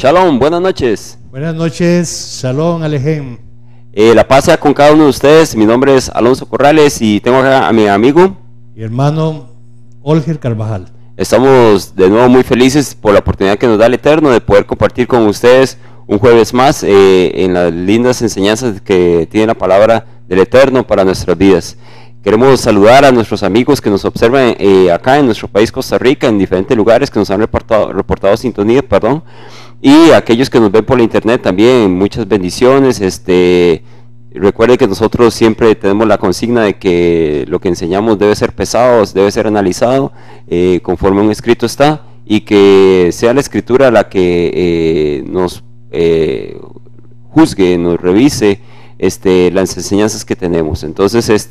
Shalom, buenas noches. Buenas noches, Shalom Alejem. La paz sea con cada uno de ustedes. Mi nombre es Alonso Corrales y tengo acá a mi amigo y hermano Olger Carvajal. Estamos de nuevo muy felices por la oportunidad que nos da el Eterno de poder compartir con ustedes un jueves más en las lindas enseñanzas que tiene la palabra del Eterno para nuestras vidas. Queremos saludar a nuestros amigos que nos observan acá en nuestro país Costa Rica, en diferentes lugares que nos han reportado sintonía, y aquellos que nos ven por la internet también, muchas bendiciones. Recuerde que nosotros siempre tenemos la consigna de que lo que enseñamos debe ser pesado, debe ser analizado conforme un escrito está, y que sea la escritura la que nos juzgue, nos revise las enseñanzas que tenemos. Entonces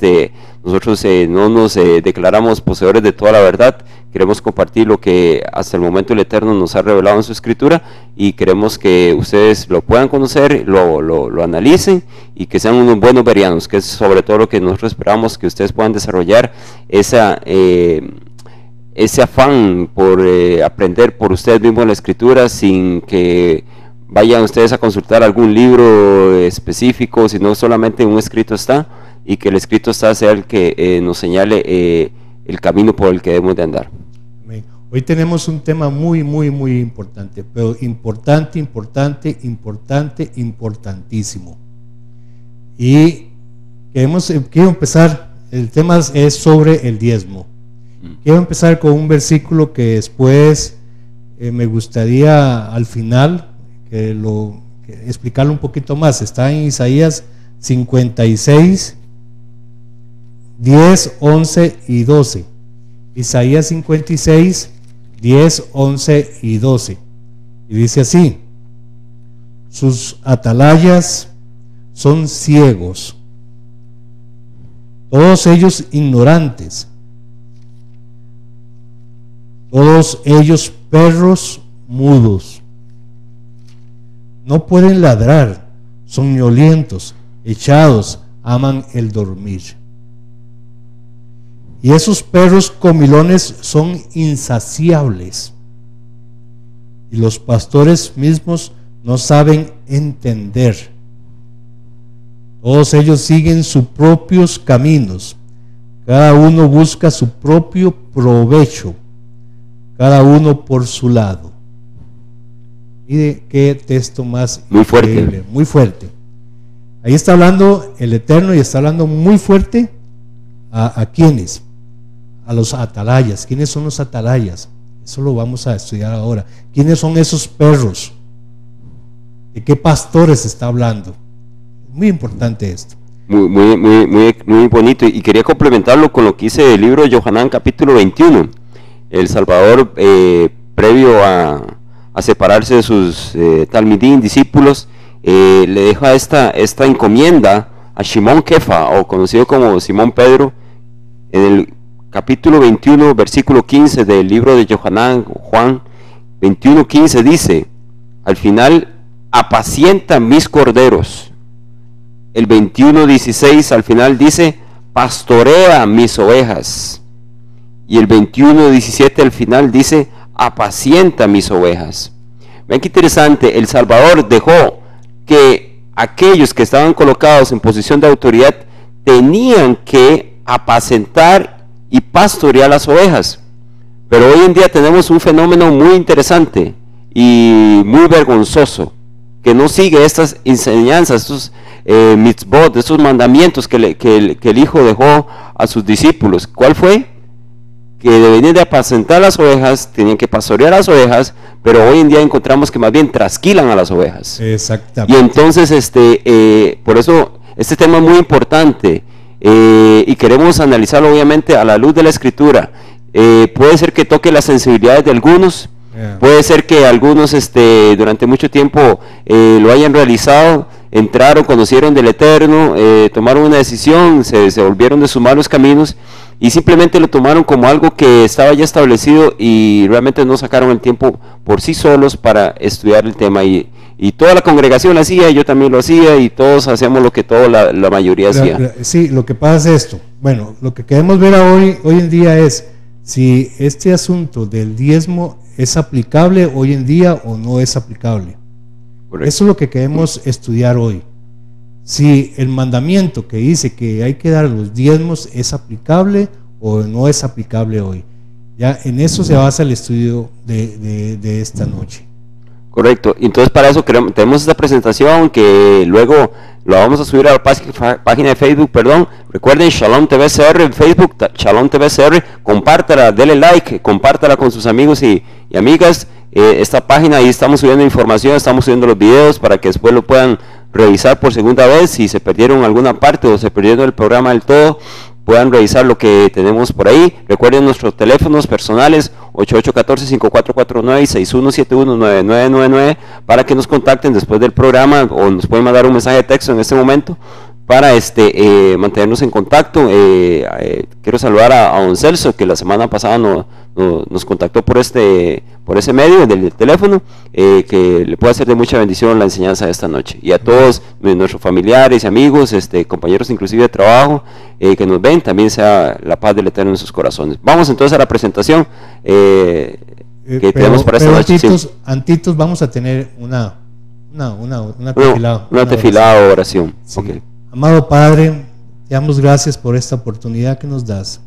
nosotros no nos declaramos poseedores de toda la verdad. Queremos compartir lo que hasta el momento el Eterno nos ha revelado en su escritura, y queremos que ustedes lo puedan conocer, lo analicen, y que sean unos buenos berianos, que es sobre todo lo que nosotros esperamos, que ustedes puedan desarrollar ese afán por aprender por ustedes mismos la escritura, sin que vayan ustedes a consultar algún libro específico, sino solamente un escrito está, y que el escrito está sea el que nos señale el camino por el que debemos de andar. Amén. Hoy tenemos un tema muy importante, pero importantísimo. Y quiero empezar, el tema es sobre el diezmo. Quiero empezar con un versículo que después me gustaría al final explicarlo un poquito más. Está en Isaías 56, 10, 11 y 12. Isaías 56, 10, 11 y 12. Y dice así: sus atalayas son ciegos, todos ellos ignorantes, todos ellos perros mudos. No pueden ladrar, soñolientos, echados, aman el dormir. Y esos perros comilones son insaciables, y los pastores mismos no saben entender. Todos ellos siguen sus propios caminos, cada uno busca su propio provecho, cada uno por su lado. Mire qué texto más muy increíble, fuerte. Muy fuerte. Ahí está hablando el Eterno, y está hablando muy fuerte a ¿quiénes? A los atalayas. ¿Quiénes son los atalayas? Eso lo vamos a estudiar ahora. ¿Quiénes son esos perros? ¿De qué pastores está hablando? Muy importante esto. Muy bonito, y quería complementarlo con lo que dice el libro de Yohanan capítulo 21. El Salvador, previo a separarse de sus talmidín, discípulos, le deja esta encomienda a Shimón Kefa, o conocido como Simón Pedro, en el capítulo 21, versículo 15 del libro de Yohanan, Juan 21:15, dice al final: apacienta mis corderos. El 21:16 al final dice: pastorea mis ovejas. Y el 21:17 al final dice: apacienta mis ovejas. Ven qué interesante. El Salvador dejó que aquellos que estaban colocados en posición de autoridad tenían que apacentar y pastorear las ovejas. Pero hoy en día tenemos un fenómeno muy interesante y muy vergonzoso, que no sigue estas enseñanzas, estos mitzvot, estos mandamientos que el Hijo dejó a sus discípulos. ¿Cuál fue? Que debían de apacentar las ovejas, tenían que pastorear las ovejas, pero hoy en día encontramos que más bien trasquilan a las ovejas. Exactamente. Y entonces por eso este tema es muy importante, y queremos analizarlo obviamente a la luz de la escritura. Puede ser que toque las sensibilidades de algunos, puede ser que algunos durante mucho tiempo lo hayan realizado, entraron, conocieron del Eterno, tomaron una decisión, se volvieron de sus malos caminos, y simplemente lo tomaron como algo que estaba ya establecido, y realmente no sacaron el tiempo por sí solos para estudiar el tema, y toda la congregación lo hacía, yo también lo hacía, y todos hacíamos lo que toda la mayoría hacía. Sí, lo que pasa es esto. Bueno, lo que queremos ver hoy en día es si este asunto del diezmo es aplicable hoy en día o no es aplicable. Correcto. Eso es lo que queremos estudiar hoy. Si el mandamiento que dice que hay que dar los diezmos es aplicable o no es aplicable hoy. Ya en eso se basa el estudio de esta noche. Correcto. Entonces para eso tenemos esta presentación que luego lo vamos a subir a la página de Facebook, perdón. Recuerden, Shalom TV CR en Facebook, Shalom TV CR, compártala, dele like, compártala con sus amigos y amigas. Esta página, ahí estamos subiendo información, estamos subiendo los videos para que después lo puedan revisar por segunda vez. Si se perdieron alguna parte o se perdieron el programa del todo, puedan revisar lo que tenemos por ahí. Recuerden nuestros teléfonos personales 8814-5449 y 6171-9999 para que nos contacten después del programa, o nos pueden mandar un mensaje de texto en este momento para mantenernos en contacto. Quiero saludar a don Celso, que la semana pasada nos contactó por ese medio del teléfono, que le puede hacer de mucha bendición la enseñanza de esta noche, y a todos nuestros familiares y amigos, compañeros inclusive de trabajo, que nos ven, también sea la paz del Eterno en sus corazones. Vamos entonces a la presentación que tenemos para esta noche. Antitos vamos a tener una tefilá o oración. Sí. Okay. Amado Padre, te damos gracias por esta oportunidad que nos das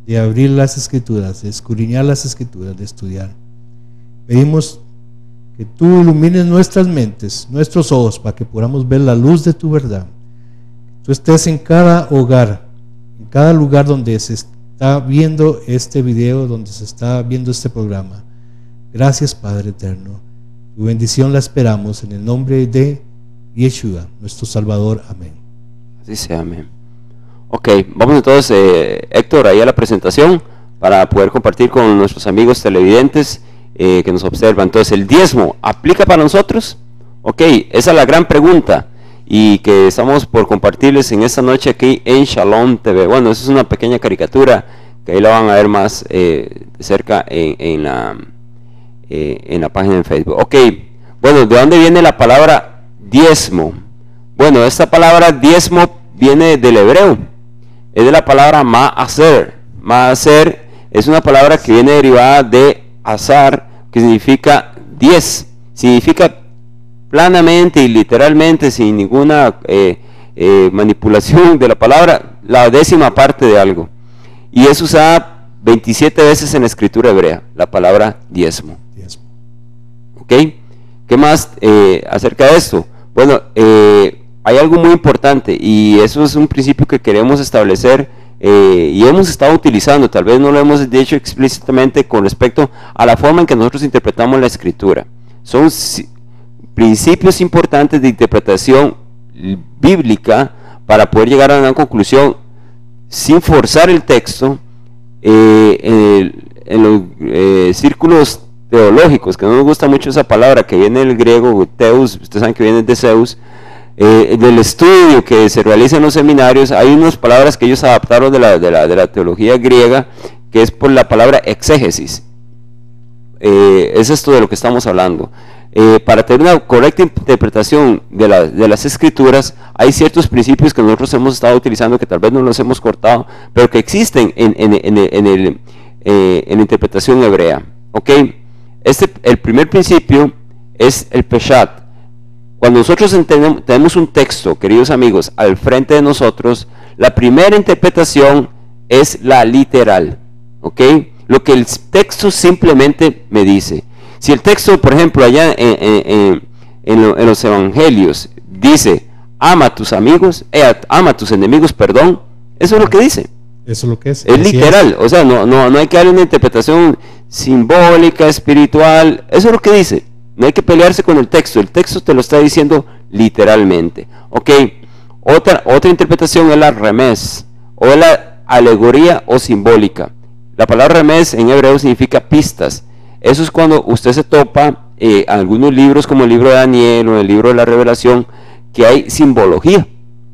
de abrir las Escrituras, de escudriñar las Escrituras, de estudiar. Pedimos que tú ilumines nuestras mentes, nuestros ojos, para que podamos ver la luz de tu verdad. Tú estés en cada hogar, en cada lugar donde se está viendo este video, donde se está viendo este programa. Gracias, Padre eterno. Tu bendición la esperamos en el nombre de Yeshua, nuestro Salvador. Amén. Así sea, amén. Ok, vamos entonces, Héctor, ahí a la presentación para poder compartir con nuestros amigos televidentes que nos observan. Entonces, ¿el diezmo aplica para nosotros? Ok, esa es la gran pregunta y que estamos por compartirles en esta noche aquí en Shalom TV. Bueno, esa es una pequeña caricatura que ahí la van a ver más de cerca en la página de Facebook. Ok, bueno, ¿de dónde viene la palabra diezmo? Bueno, esta palabra diezmo viene del hebreo, es de la palabra ma'aser. Ma'aser es una palabra que viene derivada de azar, que significa 10, significa planamente y literalmente, sin ninguna manipulación de la palabra, la décima parte de algo, y es usada 27 veces en la escritura hebrea, la palabra diezmo. ¿Ok? ¿Qué más acerca de esto? Bueno, hay algo muy importante, y eso es un principio que queremos establecer y hemos estado utilizando, tal vez no lo hemos dicho explícitamente con respecto a la forma en que nosotros interpretamos la escritura. Son principios importantes de interpretación bíblica para poder llegar a una conclusión sin forzar el texto. En los círculos teológicos, que no nos gusta mucho esa palabra que viene del griego teus, ustedes saben que viene de Zeus, del estudio que se realiza en los seminarios, hay unas palabras que ellos adaptaron de la teología griega, que es por la palabra exégesis. Es esto de lo que estamos hablando. Para tener una correcta interpretación de las escrituras, hay ciertos principios que nosotros hemos estado utilizando, que tal vez no los hemos cortado, pero que existen en la interpretación hebrea. ¿Ok? El primer principio es el peshat. Cuando nosotros tenemos un texto, queridos amigos, al frente de nosotros, la primera interpretación es la literal, ¿ok? Lo que el texto simplemente me dice. Si el texto, por ejemplo, allá en los evangelios dice, ama a tus amigos, ama a tus enemigos, perdón, eso es lo que dice. Eso es lo que es. Es literal, o sea, no hay que darle una interpretación simbólica, espiritual, eso es lo que dice. No hay que pelearse con el texto te lo está diciendo literalmente. Ok, otra interpretación es la remés, o la alegoría o simbólica. La palabra remés en hebreo significa pistas. Eso es cuando usted se topa algunos libros como el libro de Daniel o el libro de la Revelación, que hay simbología.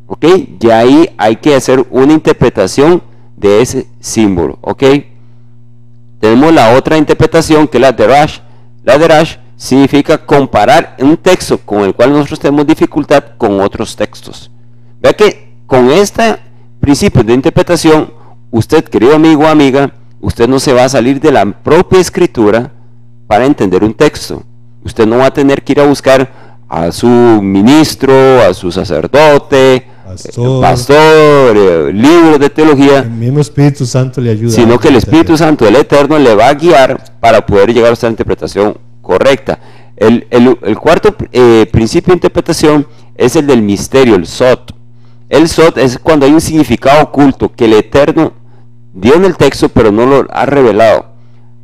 Ok, ya ahí hay que hacer una interpretación de ese símbolo. Ok, tenemos la otra interpretación que es la derash. La derash significa comparar un texto con el cual nosotros tenemos dificultad con otros textos. Vea que con este principio de interpretación, usted, querido amigo o amiga, usted no se va a salir de la propia escritura para entender un texto. Usted no va a tener que ir a buscar a su ministro, a su sacerdote, pastor, libros de teología. El mismo Espíritu Santo le ayuda. Sino que el Espíritu Santo del Eterno le va a guiar para poder llegar a esta interpretación correcta. El cuarto principio de interpretación es el del misterio, el sot. El sot es cuando hay un significado oculto que el Eterno dio en el texto pero no lo ha revelado.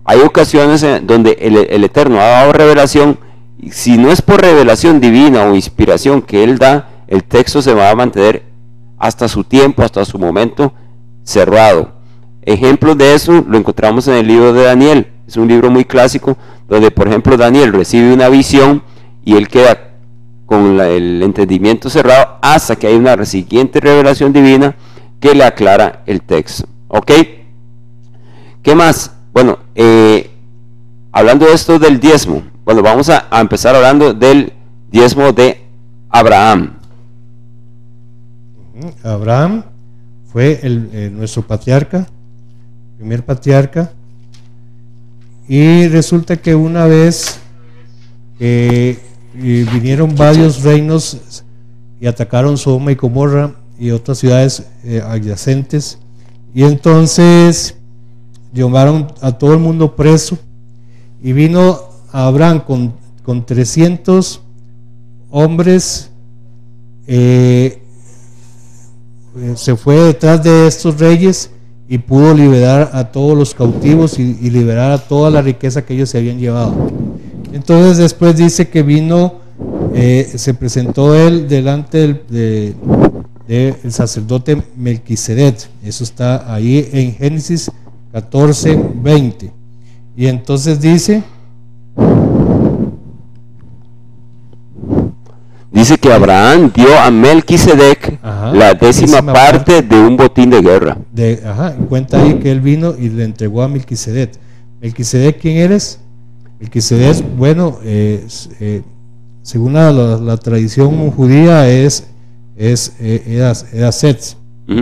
Hay ocasiones donde el Eterno ha dado revelación, y si no es por revelación divina o inspiración que Él da, el texto se va a mantener hasta su tiempo, hasta su momento cerrado. Ejemplos de eso lo encontramos en el libro de Daniel. Es un libro muy clásico donde, por ejemplo, Daniel recibe una visión y él queda con el entendimiento cerrado hasta que hay una siguiente revelación divina que le aclara el texto. ¿Ok? ¿Qué más? Bueno, hablando de esto del diezmo, bueno, vamos a empezar hablando del diezmo de Abraham. Abraham fue nuestro patriarca, primer patriarca, y resulta que una vez vinieron varios reinos y atacaron Sodoma y Gomorra y otras ciudades adyacentes, y entonces llevaron a todo el mundo preso, y vino Abraham con 300 hombres, se fue detrás de estos reyes y pudo liberar a todos los cautivos y liberar a toda la riqueza que ellos se habían llevado. Entonces después dice que vino, se presentó él delante del sacerdote Melquisedec. Eso está ahí en Génesis 14:20. Y entonces dice que Abraham dio a Melquisedec la décima parte de un botín de guerra. Cuenta ahí que él vino y le entregó a Melquisedec. ¿Melquisedec quién eres? Melquisedec, bueno, según la tradición judía era Set.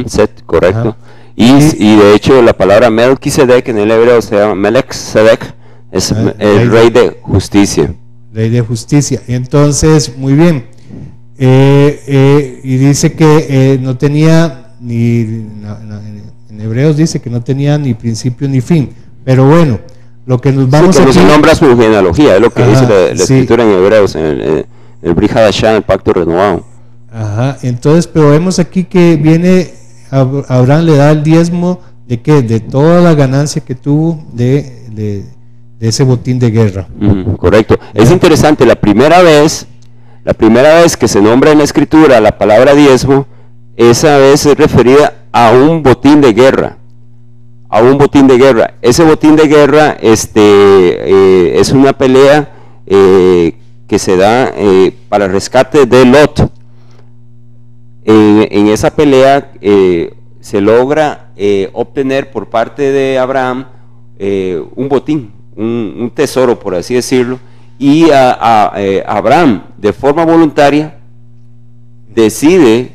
Set, correcto. Y de hecho la palabra Melquisedec en el hebreo se llama Melech-Sedec, es el rey de justicia. Rey de justicia. Entonces, muy bien. Y dice que no tenía en hebreos dice que no tenía ni principio ni fin. Pero bueno, lo que nos vamos a... no se nombra su genealogía, es lo que dice la escritura en hebreos, en el Brit Hadashah, el pacto renovado. Entonces, pero vemos aquí que viene, Abraham le da el diezmo de ¿qué? De toda la ganancia que tuvo de ese botín de guerra. Correcto. Es interesante, la primera vez que se nombra en la escritura la palabra diezmo, esa vez es referida a un botín de guerra. Ese botín de guerra es una pelea que se da para el rescate de Lot. En esa pelea se logra obtener por parte de Abraham un botín, un tesoro, por así decirlo, y Abraham, de forma voluntaria, decide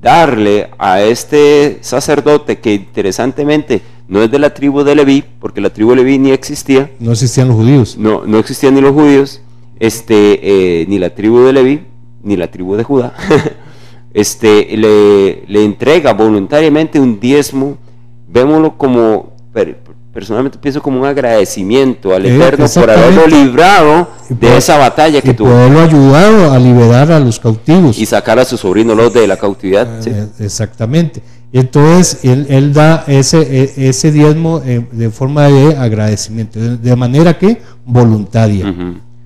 darle a este sacerdote, que interesantemente no es de la tribu de Leví, porque la tribu de Leví ni existía. No existían los judíos. No existían ni los judíos, ni la tribu de Leví, ni la tribu de Judá. Le entrega voluntariamente un diezmo. Vémoslo como, personalmente pienso como un agradecimiento al Eterno por haberlo librado de esa batalla que tuvo. Por haberlo ayudado a liberar a los cautivos. Y sacar a su sobrino Lot de la cautividad. ¿Sí? Exactamente. Entonces él da ese diezmo de forma de agradecimiento, de manera que voluntaria.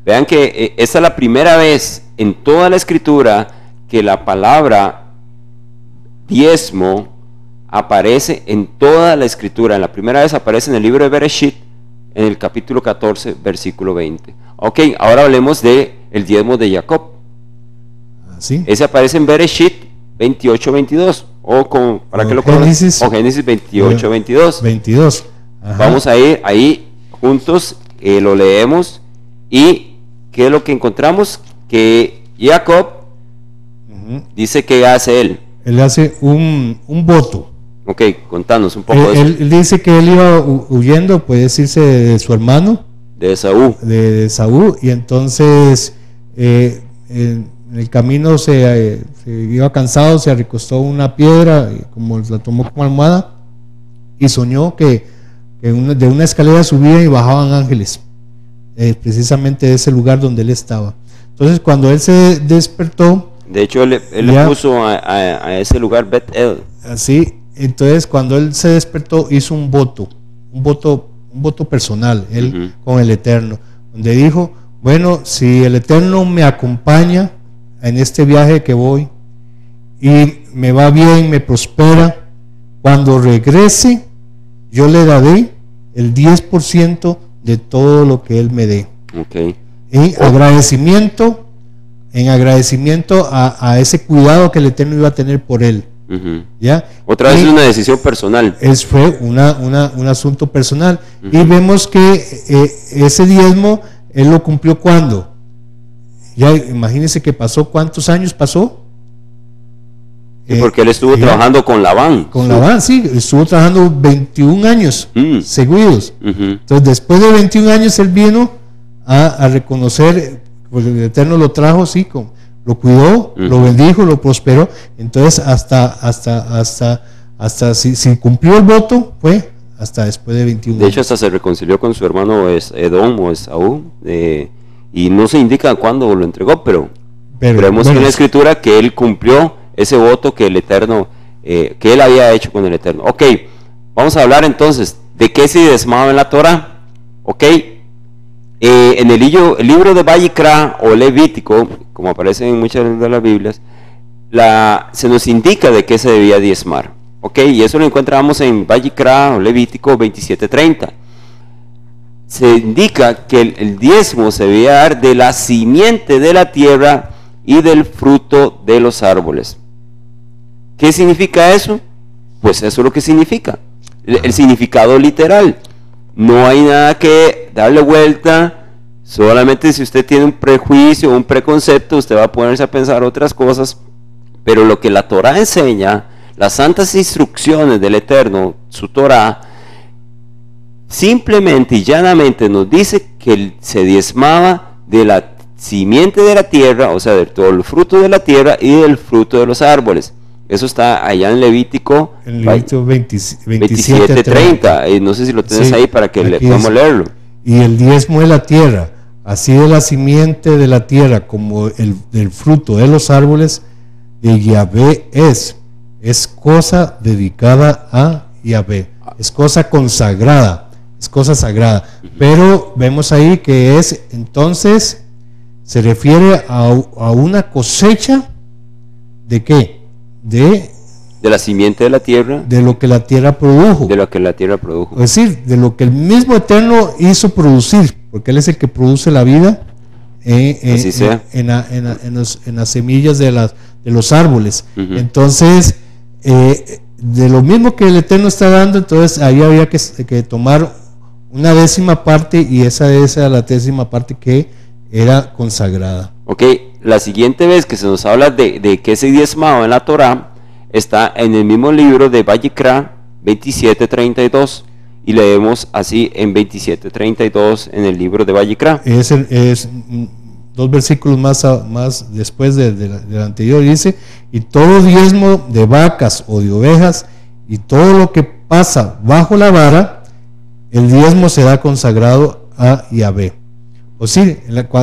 Vean que esta es la primera vez en toda la escritura que la palabra diezmo aparece en toda la escritura. En la primera vez aparece en el libro de Bereshit, en el capítulo 14, versículo 20. Ok, ahora hablemos de el diezmo de Jacob. ¿Sí? Ese aparece en Bereshit 28-22 para que lo Génesis, o Génesis 28-22. Vamos a ir ahí juntos, lo leemos, y ¿qué es lo que encontramos? Que Jacob dice que hace él. Él hace un voto. Ok, contanos un poco de eso. Él dice que él iba huyendo, puede decirse, de su hermano, de Esaú. De Esaú, y entonces en el camino se iba cansado, se recostó una piedra, como la tomó como almohada, y soñó que de una escalera subían y bajaban ángeles, precisamente de ese lugar donde él estaba. Entonces cuando él se despertó, de hecho él le puso a ese lugar Bet-El. Así, entonces cuando él se despertó hizo un voto personal, él con el Eterno, donde dijo, bueno, si el Eterno me acompaña en este viaje que voy y me va bien, me prospera, cuando regrese yo le daré el 10% de todo lo que él me dé. Okay. En agradecimiento a ese cuidado que el Eterno iba a tener por él. ¿Ya? Otra vez es una decisión personal. Fue un asunto personal. Y vemos que ese diezmo él lo cumplió cuando. Ya imagínense que pasó, ¿cuántos años pasó? Porque él estuvo trabajando con Labán. Con Labán, sí, estuvo trabajando 21 años seguidos. Entonces, después de 21 años, él vino a reconocer, pues el Eterno lo trajo, sí, lo cuidó, lo bendijo, lo prosperó. Entonces, hasta si cumplió el voto, fue hasta después de 21 años. De hecho, hasta se reconcilió con su hermano Edom o Esaú, y no se indica cuándo lo entregó, pero vemos en la Escritura que él cumplió ese voto que el Eterno, que él había hecho con el Eterno. Ok, vamos a hablar entonces de qué se diezmaba en la Torah. Ok, en el libro de Vayikra o Levítico, como aparece en muchas de las Biblias, se nos indica de qué se debía diezmar. Ok, y eso lo encontramos en Vayikra o Levítico 27:30. Se indica que el diezmo se debía dar de la simiente de la tierra y del fruto de los árboles. ¿Qué significa eso? Pues eso es lo que significa, el significado literal. No hay nada que darle vuelta. Solamente si usted tiene un prejuicio, un preconcepto, usted va a ponerse a pensar otras cosas. Pero lo que la Torah enseña, las santas instrucciones del Eterno, su Torah, simplemente y llanamente nos dice que se diezmaba de la simiente de la tierra, o sea, de todo el fruto de la tierra y del fruto de los árboles. Eso está allá en Levítico 27:30. No sé si lo tienes ahí para que podamos leerlo. Y el diezmo de la tierra, así de la simiente de la tierra como del fruto de los árboles, de Yahvé es cosa dedicada a Yahvé, es cosa consagrada, es cosa sagrada. Pero vemos ahí que entonces se refiere a una cosecha ¿de qué? De la simiente de la tierra, de lo que la tierra produjo, es decir, de lo que el mismo Eterno hizo producir, porque Él es el que produce la vida en las semillas de los árboles. Entonces, de lo mismo que el Eterno está dando, entonces ahí había que tomar una décima parte, y esa es la décima parte que era consagrada. Ok, la siguiente vez que se nos habla de que se diezmaba en la Torah está en el mismo libro de Vayikra 27:32, y leemos así en 27:32 en el libro de Vayikra. Es dos versículos más después del anterior, dice: y todo diezmo de vacas o de ovejas y todo lo que pasa bajo la vara, el diezmo será consagrado a Yahvé. O sí,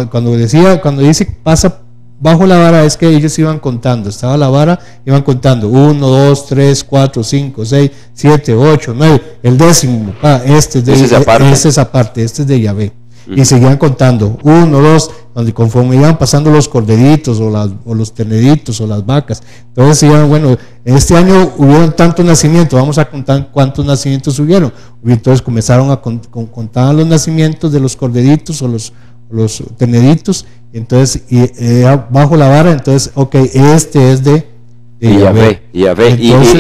cuando dice pasa bajo la vara, es que ellos iban contando, estaba la vara, iban contando 1, 2, 3, 4, 5, 6, 7, 8, 9, el décimo, este es aparte, este es de Yahvé. Y seguían contando 1, 2, donde conforme iban pasando los corderitos o los terneritos o las vacas, entonces iban, bueno, este año hubieron tantos nacimientos, vamos a contar cuántos nacimientos hubieron. Y entonces comenzaron a contar los nacimientos de los corderitos o los terneritos, entonces bajo la vara, entonces ok, este es de Yahvé. Y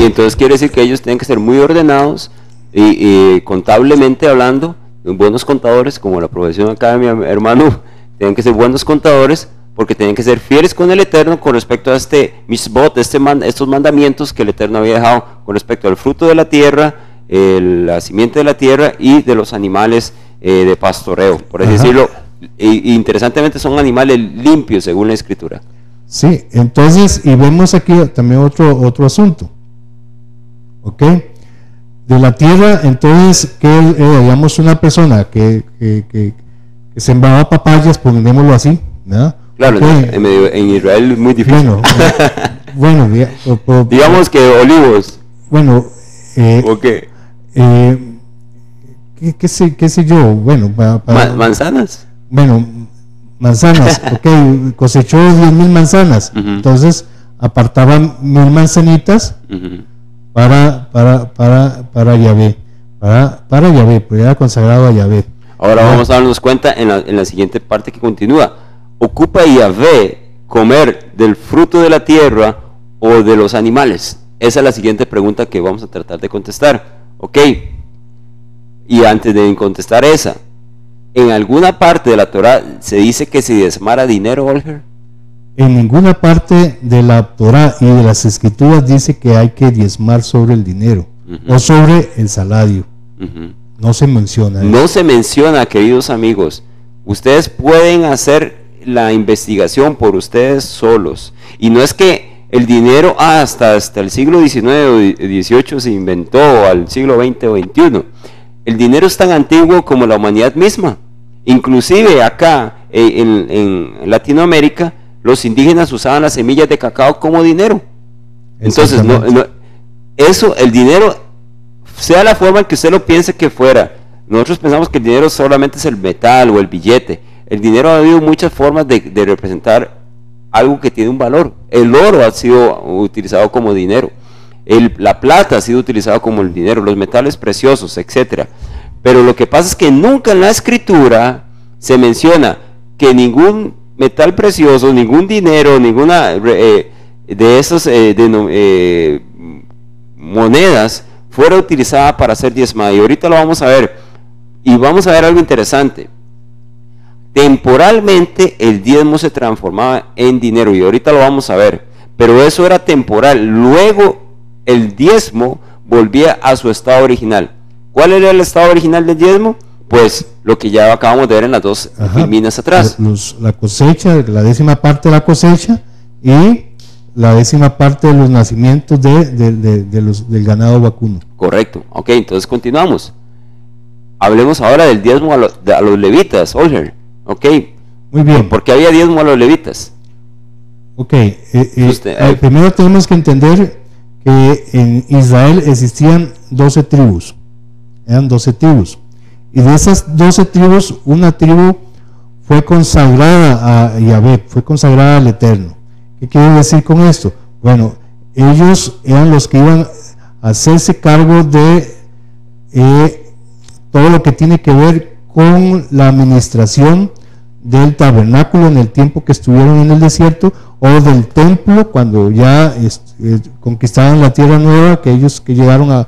entonces quiere decir que ellos tienen que ser muy ordenados y contablemente hablando, buenos contadores, como la profesión acá de mi hermano. Tienen que ser buenos contadores, porque tienen que ser fieles con el Eterno con respecto a este misbot, estos mandamientos que el Eterno había dejado con respecto al fruto de la tierra, la simiente de la tierra y de los animales de pastoreo, por así decirlo, Interesantemente son animales limpios según la escritura. Sí, entonces, y vemos aquí también otro asunto, ¿ok? De la tierra, entonces, que digamos una persona que sembraba papayas, pongámoslo así, ¿verdad? Claro, Okay. en Israel es muy difícil. Bueno, digamos que olivos. Bueno, Okay. ¿qué sé yo? Bueno, manzanas. Bueno, manzanas, ok, cosechó 10,000 manzanas, entonces apartaban 1,000 manzanitas para Yahvé, para Yahvé, porque era consagrado a Yahvé. Ahora vamos a darnos cuenta en la siguiente parte que continúa. ¿Ocupa Yahvé comer del fruto de la tierra o de los animales? Esa es la siguiente pregunta que vamos a tratar de contestar. Ok, y antes de contestar esa, ¿en alguna parte de la Torah se dice que se diezmara dinero, Olger? En ninguna parte de la Torah y de las escrituras dice que hay que diezmar sobre el dinero o sobre el salario. No se menciona. No se menciona, queridos amigos. Ustedes pueden hacer la investigación por ustedes solos. Y no es que el dinero hasta el siglo XIX o XVIII se inventó, al siglo XX o XXI. El dinero es tan antiguo como la humanidad misma. Inclusive acá en Latinoamérica, los indígenas usaban las semillas de cacao como dinero. Entonces, el dinero, sea la forma en que usted lo piense que fuera, nosotros pensamos que el dinero solamente es el metal o el billete. El dinero ha habido muchas formas de representar algo que tiene un valor. El oro ha sido utilizado como dinero. La plata ha sido utilizada como el dinero, los metales preciosos, etc. Pero lo que pasa es que nunca en la escritura se menciona que ningún metal precioso, ningún dinero, ninguna de esas monedas fuera utilizada para ser diezmada. Y ahorita lo vamos a ver. Y vamos a ver algo interesante. Temporalmente el diezmo se transformaba en dinero, y ahorita lo vamos a ver, pero eso era temporal. Luego el diezmo volvía a su estado original. ¿Cuál era el estado original del diezmo? Pues lo que ya acabamos de ver en las dos filminas atrás. La cosecha, la 10ª parte de la cosecha y la 10ª parte de los nacimientos del ganado vacuno. Correcto. Ok, entonces continuamos. Hablemos ahora del diezmo a los levitas, Olger. Ok, muy bien. ¿Por qué había diezmo a los levitas? Ok, primero tenemos que entender que en Israel existían 12 tribus, eran 12 tribus, y de esas 12 tribus, una tribu fue consagrada a Yahvé, fue consagrada al Eterno. ¿Qué quiere decir con esto? Bueno, ellos eran los que iban a hacerse cargo de todo lo que tiene que ver con la administración del tabernáculo en el tiempo que estuvieron en el desierto, o del templo cuando ya conquistaron la tierra nueva, que ellos que llegaron a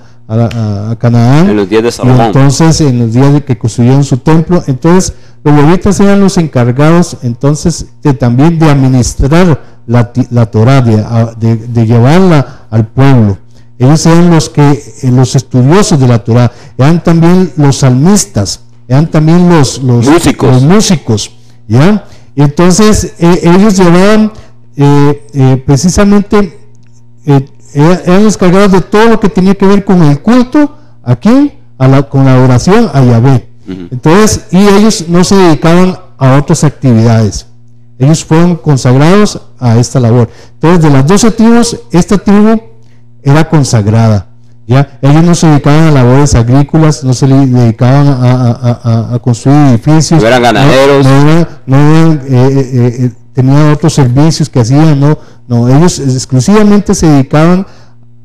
Canaán, en los días de Salomón. Y entonces en los días de que construyeron su templo, entonces los levitas eran los encargados entonces también de administrar la Torah, de llevarla al pueblo. Ellos eran los estudiosos de la Torah, eran también los salmistas, eran también los músicos, ¿ya? Y entonces ellos llevaban precisamente, eran los cargados de todo lo que tenía que ver con el culto aquí, con la oración a Yahvé. Entonces, y ellos no se dedicaban a otras actividades, ellos fueron consagrados a esta labor. Entonces, de las 12 tribus, esta tribu era consagrada. ¿Ya? Ellos no se dedicaban a labores agrícolas, no se dedicaban a construir edificios, no eran ganaderos, tenían otros servicios que hacían, no, ellos exclusivamente se dedicaban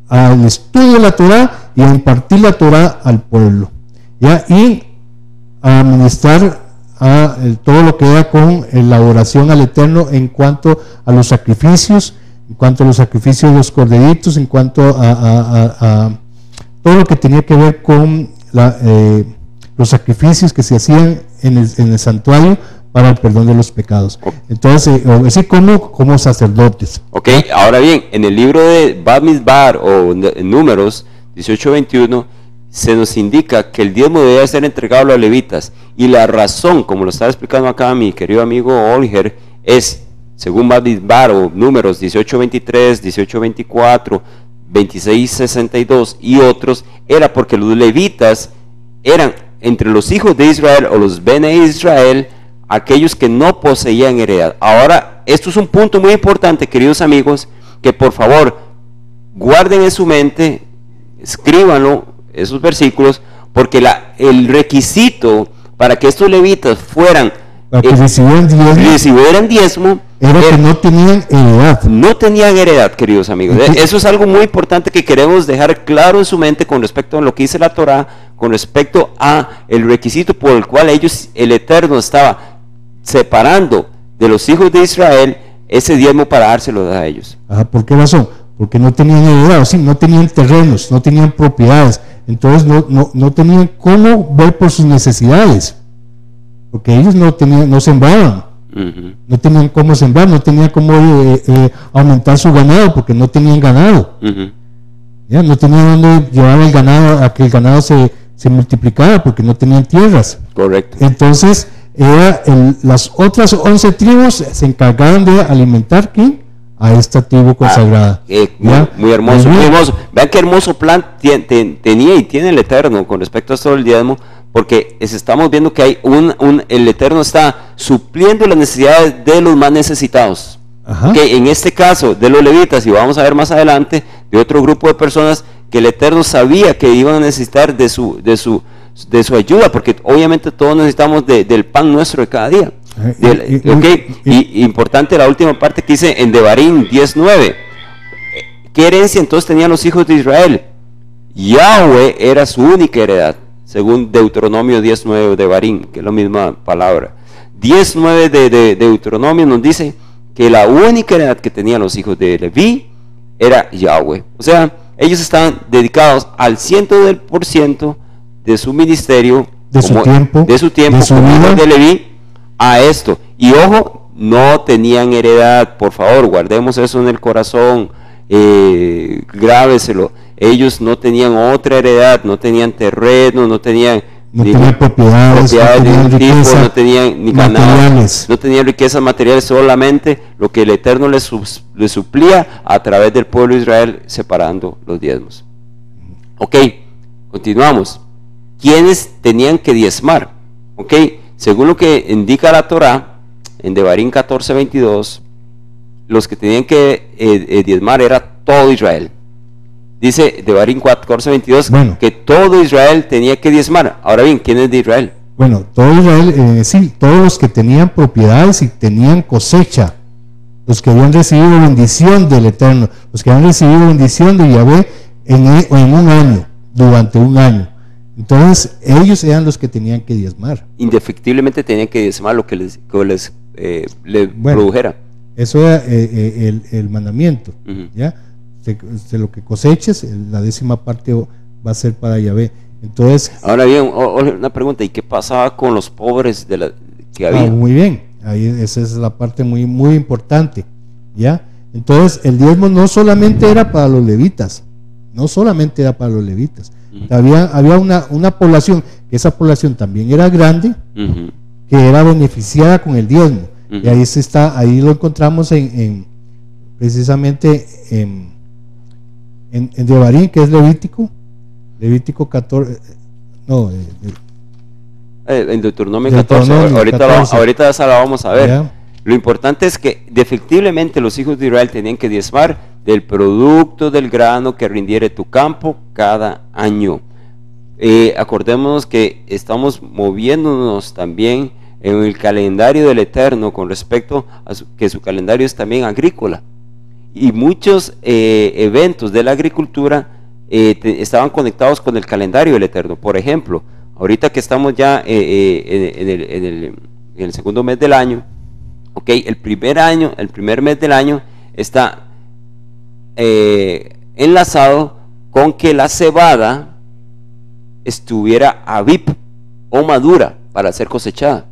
al estudio de la Torah y a impartir la Torah al pueblo, ¿ya? Y a administrar todo lo que era con la oración al Eterno en cuanto a los sacrificios, en cuanto a los sacrificios de los corderitos, en cuanto a todo lo que tenía que ver con los sacrificios que se hacían en el santuario para el perdón de los pecados. Entonces, así como sacerdotes. Ok, ahora bien, en el libro de Bamidbar o en Números 18-21 se nos indica que el diezmo debe ser entregado a los levitas, y la razón, como lo estaba explicando acá mi querido amigo Olger, es, según Bamidbar o Números 18:23, 18:24, 26:62 y otros, era porque los levitas eran entre los hijos de Israel o los Bene Israel aquellos que no poseían heredad. Ahora, esto es un punto muy importante, queridos amigos, que por favor guarden en su mente, escríbanlo, esos versículos, porque el requisito para que estos levitas fueran para que recibieran diezmo era que no tenían heredad. No tenían heredad, queridos amigos. Eso es algo muy importante que queremos dejar claro en su mente con respecto a lo que dice la Torá, con respecto a el requisito por el cual ellos, el Eterno, estaba separando de los hijos de Israel ese diezmo para dárselo a ellos. ¿Por qué razón? Porque no tenían heredad, ¿sí? No tenían terrenos, no tenían propiedades, entonces no tenían cómo ver por sus necesidades, porque ellos no sembraban, no tenían cómo sembrar, no tenían cómo aumentar su ganado, porque no tenían ganado, ¿ya? No tenían dónde llevar el ganado a que el ganado se multiplicara, porque no tenían tierras. Correcto. Entonces las otras 11 tribus se encargaban de alimentar a esta tribu consagrada. Muy hermoso, muy hermoso. Vean qué hermoso plan tenía y tiene el Eterno con respecto a esto del diezmo, porque estamos viendo que hay el Eterno está supliendo las necesidades de los más necesitados. Que en este caso de los levitas, y vamos a ver más adelante de otro grupo de personas que el Eterno sabía que iban a necesitar de su ayuda, porque obviamente todos necesitamos del pan nuestro de cada día. Y importante la última parte que dice en Devarim 10:9. ¿Qué herencia entonces tenían los hijos de Israel? Yahweh era su única heredad, según Deuteronomio 10:9 de Devarim, que es la misma palabra. 10:9 de Deuteronomio nos dice que la única heredad que tenían los hijos de Leví era Yahweh. O sea, ellos estaban dedicados al 100% de su ministerio, de su tiempo, como hijos de Leví, a esto. Y ojo, no tenían heredad. Por favor, guardemos eso en el corazón, grábeselo. Ellos no tenían otra heredad, no tenían terreno, no tenían propiedades de ningún tipo, no tenían ni ganado, no tenían riquezas materiales, solamente lo que el Eterno les suplía a través del pueblo de Israel, separando los diezmos. Ok, continuamos. ¿Quiénes tenían que diezmar? Ok, según lo que indica la Torá, en Devarim 14:22, los que tenían que diezmar era todo Israel. Dice Devarim 14:22 que todo Israel tenía que diezmar. Ahora bien, ¿quién es de Israel? Bueno, todo Israel, sí, todos los que tenían propiedades y tenían cosecha, los que habían recibido bendición del Eterno, los que habían recibido bendición de Yahvé en un año, durante un año. Entonces ellos eran los que tenían que diezmar. Indefectiblemente tenían que diezmar lo que les produjera. Eso era el mandamiento, ¿ya? De lo que coseches, la 10ª parte va a ser para Yahvé. Entonces, ahora bien, una pregunta, ¿y qué pasaba con los pobres que había? Muy bien, ahí esa es la parte muy, muy importante, ¿ya? Entonces el diezmo no solamente era para los levitas, había una población, que esa población también era grande, que era beneficiada con el diezmo, y ahí lo encontramos precisamente en Devarim, que es Levítico 14, en Deuteronomio 14, ahorita esa la vamos a ver. ¿Ya? Lo importante es que efectivamente los hijos de Israel tenían que diezmar del producto del grano que rindiere tu campo cada año. Acordémonos que estamos moviéndonos también en el calendario del Eterno con respecto a que su calendario es también agrícola, y muchos eventos de la agricultura estaban conectados con el calendario del Eterno. Por ejemplo, ahorita que estamos ya en el segundo mes del año, el primer mes del año está enlazado con que la cebada estuviera avip o madura para ser cosechada.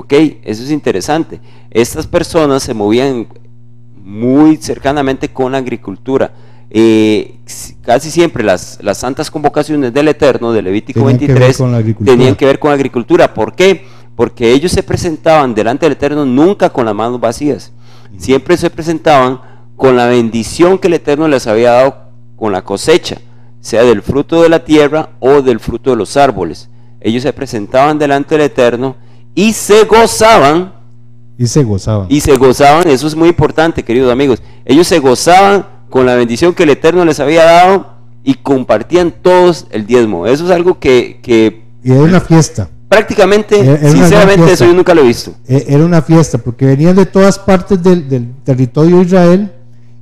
Eso es interesante. Estas personas se movían muy cercanamente con la agricultura. casi siempre las santas convocaciones del Eterno, de Levítico Tenían que ver 23, con la agricultura. tenían que ver con agricultura. ¿Por qué? Porque ellos se presentaban delante del Eterno nunca con las manos vacías, siempre se presentaban con la bendición que el Eterno les había dado con la cosecha, sea del fruto de la tierra o del fruto de los árboles. Ellos se presentaban delante del Eterno y se gozaban. Y se gozaban. Y se gozaban, eso es muy importante, queridos amigos. Ellos se gozaban con la bendición que el Eterno les había dado y compartían todos el diezmo. Eso es algo que Y era una fiesta. prácticamente, Era una sinceramente, gran fiesta. eso yo nunca lo he visto. Era una fiesta porque venían de todas partes del territorio de Israel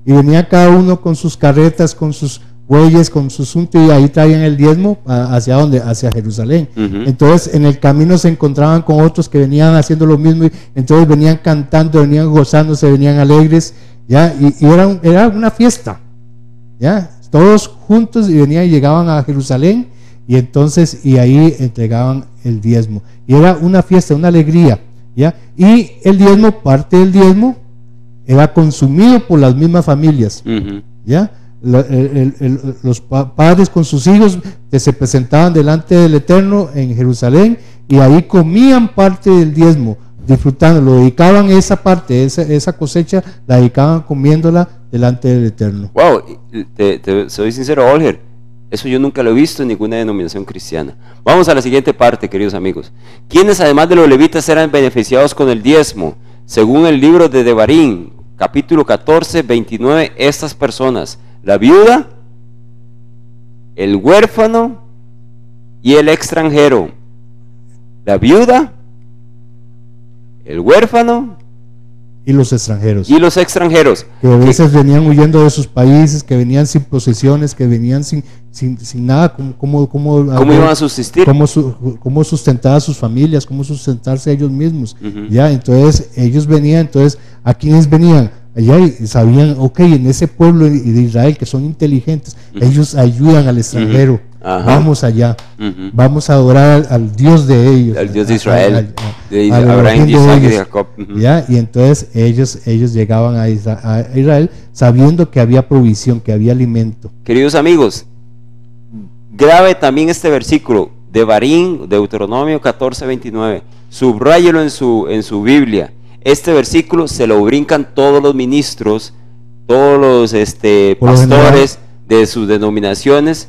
y venía cada uno con sus carretas, con sus bueyes, con sus asuntos, y ahí traían el diezmo hacia dónde, hacia Jerusalén. Entonces en el camino se encontraban con otros que venían haciendo lo mismo, y entonces venían cantando, venían gozándose, venían alegres, ya, y era una fiesta, ya, todos juntos, y venían y llegaban a Jerusalén, y entonces y ahí entregaban el diezmo, y era una fiesta, una alegría, ya, y el diezmo, parte del diezmo era consumido por las mismas familias, ya. Los padres con sus hijos que se presentaban delante del Eterno en Jerusalén, y ahí comían parte del diezmo, disfrutando, lo dedicaban esa parte, esa cosecha la dedicaban comiéndola delante del Eterno. Wow, te soy sincero, Olger, eso yo nunca lo he visto en ninguna denominación cristiana. Vamos a la siguiente parte, queridos amigos. ¿Quiénes además de los levitas eran beneficiados con el diezmo? Según el libro de Devarim, capítulo 14, 29, estas personas: la viuda, el huérfano y el extranjero. La viuda, el huérfano y los extranjeros. Y los extranjeros. Que a veces venían huyendo de sus países, que venían sin posesiones, que venían sin nada. ¿Cómo iban a subsistir? ¿Cómo sustentar a sus familias? ¿Cómo sustentarse a ellos mismos? Ya, entonces ellos venían, entonces, ¿a quiénes venían? Allá sabían, ok, en ese pueblo de Israel que son inteligentes, ellos ayudan al extranjero. Vamos allá, vamos a adorar al Dios de ellos, al Dios de Israel, de Abraham, Isaac y Jacob. ¿Ya? Y entonces ellos llegaban a Israel sabiendo que había provisión, que había alimento. Queridos amigos, grabe también este versículo de Devarim, Deuteronomio 14, 29, subráyelo en su Biblia. Este versículo se lo brincan todos los ministros, todos los pastores de sus denominaciones.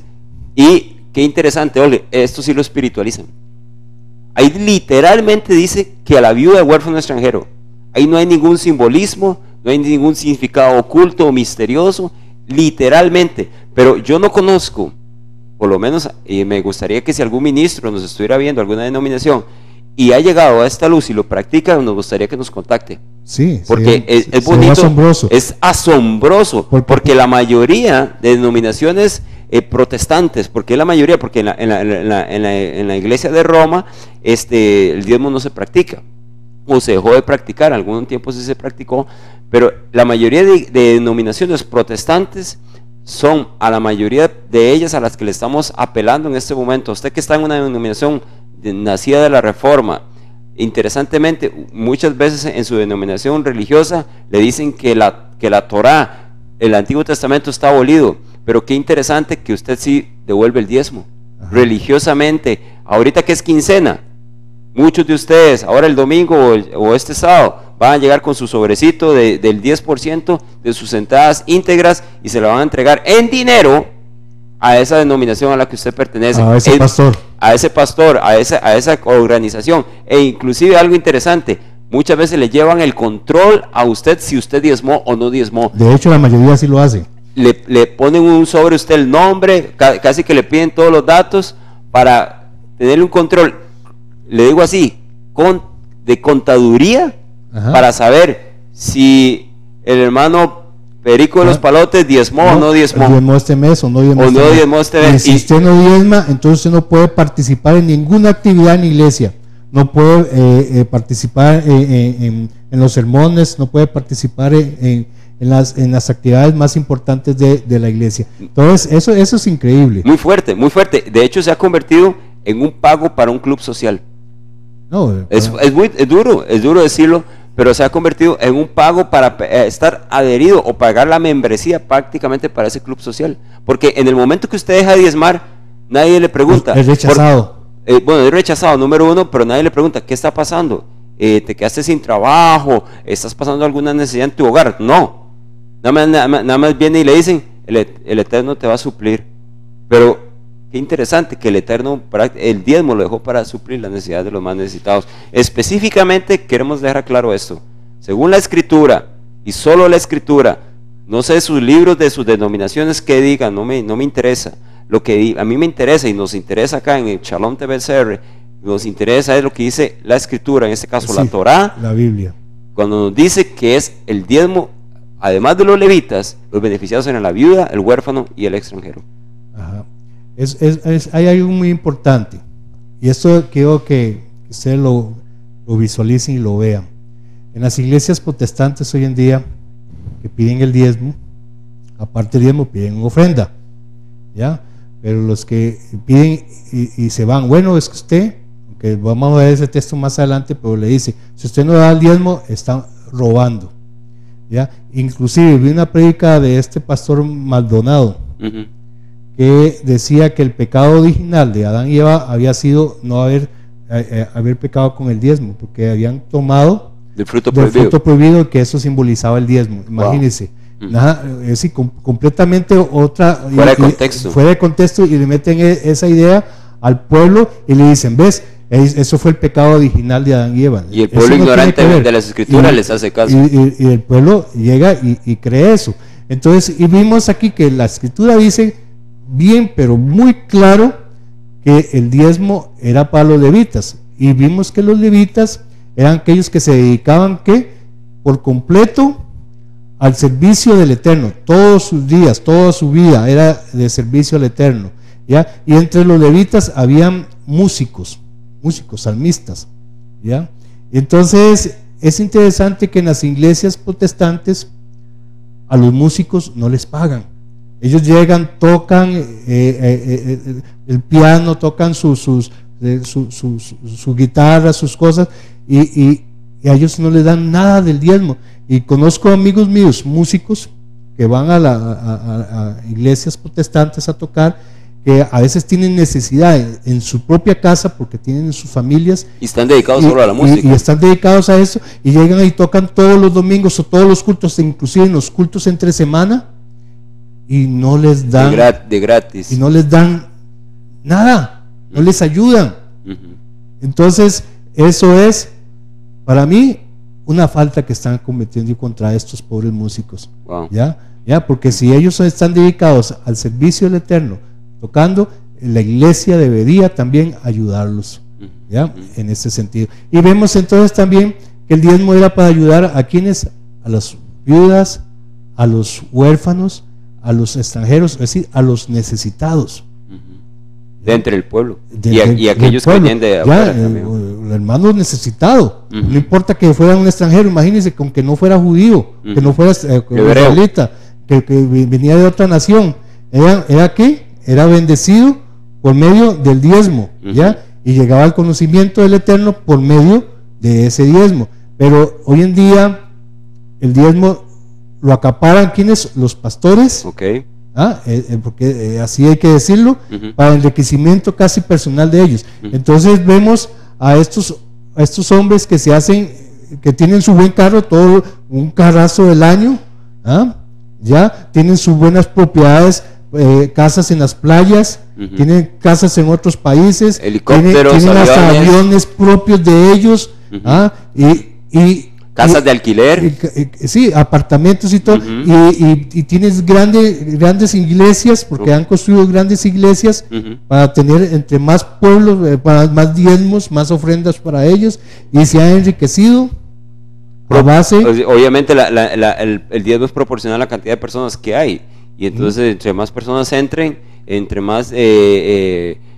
Y qué interesante, oye, esto sí lo espiritualizan. Ahí literalmente dice que a la viuda, huérfano, extranjero. Ahí no hay ningún simbolismo, no hay ningún significado oculto o misterioso, literalmente. Pero yo no conozco, por lo menos, y me gustaría que si algún ministro nos estuviera viendo, alguna denominación, y ha llegado a esta luz y lo practica, nos gustaría que nos contacte. Sí, porque es bonito, es asombroso, porque la mayoría de denominaciones protestantes, porque es la mayoría, porque en la iglesia de Roma el diezmo no se practica, o se dejó de practicar, algún tiempo sí se practicó, pero la mayoría de denominaciones protestantes son a la mayoría de ellas a las que le estamos apelando en este momento. Usted que está en una denominación nacida de la Reforma, interesantemente, muchas veces en su denominación religiosa le dicen que la Torá, el Antiguo Testamento, está abolido, pero qué interesante que usted sí devuelve el diezmo. Religiosamente. Ahorita que es quincena, muchos de ustedes, ahora el domingo o este sábado, van a llegar con su sobrecito del 10% de sus entradas íntegras y se lo van a entregar en dinero a esa denominación a la que usted pertenece, a ese pastor, a esa organización. E inclusive algo interesante, muchas veces le llevan el control a usted si usted diezmó o no diezmó. De hecho, la mayoría sí lo hace. Le ponen un sobre usted el nombre, casi que le piden todos los datos para tenerle un control, le digo así, de contaduría, para saber si el hermano Perico de los Palotes diezmó o no diezmó. Diezmó este mes o no diezmó este mes. Y si usted no diezma, entonces usted no puede participar en ninguna actividad en la iglesia. No puede participar en los sermones, no puede participar en las actividades más importantes de la iglesia. Entonces, eso es increíble. Muy fuerte, muy fuerte. De hecho, se ha convertido en un pago para un club social. No, es duro decirlo, pero se ha convertido en un pago para estar adherido o pagar la membresía prácticamente para ese club social. Porque en el momento que usted deja de diezmar, nadie le pregunta. Es rechazado. Bueno, es rechazado, número uno, pero nadie le pregunta, ¿qué está pasando? ¿Te quedaste sin trabajo? ¿Estás pasando alguna necesidad en tu hogar? No. Nada más viene y le dicen, el Eterno te va a suplir. Pero qué interesante que el Eterno, el diezmo lo dejó para suplir las necesidades de los más necesitados. Específicamente queremos dejar claro esto. Según la Escritura, y solo la Escritura, no sé sus libros de sus denominaciones que digan, no me interesa. Lo que a mí me interesa y nos interesa acá en el Shalom TVCR, nos interesa es lo que dice la Escritura, en este caso sí, la Torá, la Biblia. Cuando nos dice que es el diezmo, además de los levitas, los beneficiados eran la viuda, el huérfano y el extranjero. Ajá. Hay algo muy importante, y esto quiero que ustedes lo visualicen y lo vean. En las iglesias protestantes hoy en día, que piden el diezmo, aparte del diezmo piden ofrenda, ¿ya? Pero los que piden y se van, bueno, es que usted, aunque vamos a ver ese texto más adelante, pero le dice, si usted no da el diezmo, está robando, ¿ya? Inclusive vi una prédica de este pastor Maldonado, que decía que el pecado original de Adán y Eva había sido no haber pecado con el diezmo, porque habían tomado del fruto prohibido, que eso simbolizaba el diezmo. Imagínense. Wow. Nada, es decir, completamente otra, fuera de contexto, y le meten esa idea al pueblo y le dicen, ves, eso fue el pecado original de Adán y Eva. Y el pueblo ignorante de las Escrituras les hace caso. Y el pueblo llega y cree eso. Entonces, y vimos aquí que la Escritura dice bien, pero muy claro, que el diezmo era para los levitas, y vimos que los levitas eran aquellos que se dedicaban por completo al servicio del Eterno. Todos sus días, toda su vida era de servicio al Eterno, ¿ya? Y entre los levitas habían músicos, salmistas, ¿ya? Entonces es interesante que en las iglesias protestantes a los músicos no les pagan. Ellos llegan, tocan el piano, tocan su guitarra, sus cosas, y a ellos no les dan nada del diezmo. Y conozco amigos míos, músicos, que van a iglesias protestantes a tocar, que a veces tienen necesidad en su propia casa porque tienen sus familias y están dedicados solo a la música, y están dedicados a eso, y llegan y tocan todos los domingos o todos los cultos, inclusive en los cultos entre semana, y no les dan de gratis, y no les dan nada, no les ayudan. Entonces eso es para mí una falta que están cometiendo contra estos pobres músicos. ¿Ya? Porque si ellos están dedicados al servicio del Eterno tocando, la iglesia debería también ayudarlos, ¿ya? En ese sentido. Y vemos entonces también que el diezmo era para ayudar a quienes, a las viudas, a los huérfanos, a los extranjeros, es decir, a los necesitados de entre el pueblo, y aquellos que vienen de afuera también. El hermano necesitado, no importa que fuera un extranjero, imagínense, con que no fuera judío, que no fuera israelita, que venía de otra nación, era bendecido por medio del diezmo, ¿ya? Y llegaba al conocimiento del Eterno por medio de ese diezmo. Pero hoy en día el diezmo lo acaparan ¿quiénes? Los pastores, porque así hay que decirlo, para enriquecimiento casi personal de ellos. Entonces vemos a estos hombres que se hacen, que tienen su buen carro, todo un carrazo del año, ya tienen sus buenas propiedades, casas en las playas, tienen casas en otros países, helicópteros, tienen hasta aviones propios de ellos, y casas de alquiler, sí, apartamentos y todo, y tienes grandes iglesias, porque han construido grandes iglesias para tener entre más pueblos, para más diezmos, más ofrendas para ellos, y se ha enriquecido a base. Obviamente el diezmo es proporcional a la cantidad de personas que hay, y entonces entre más personas entren, entre más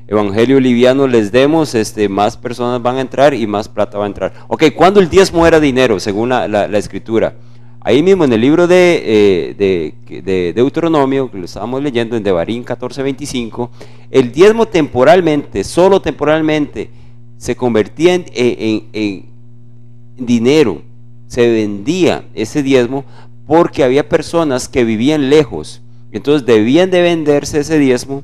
evangelio liviano les demos, más personas van a entrar y más plata va a entrar. Ok, ¿cuándo el diezmo era dinero según la Escritura? Ahí mismo en el libro de Deuteronomio, que lo estábamos leyendo en Devarim 14:25, el diezmo temporalmente, solo temporalmente, se convertía en dinero. se vendía ese diezmo porque había personas que vivían lejos, entonces debían de venderse ese diezmo,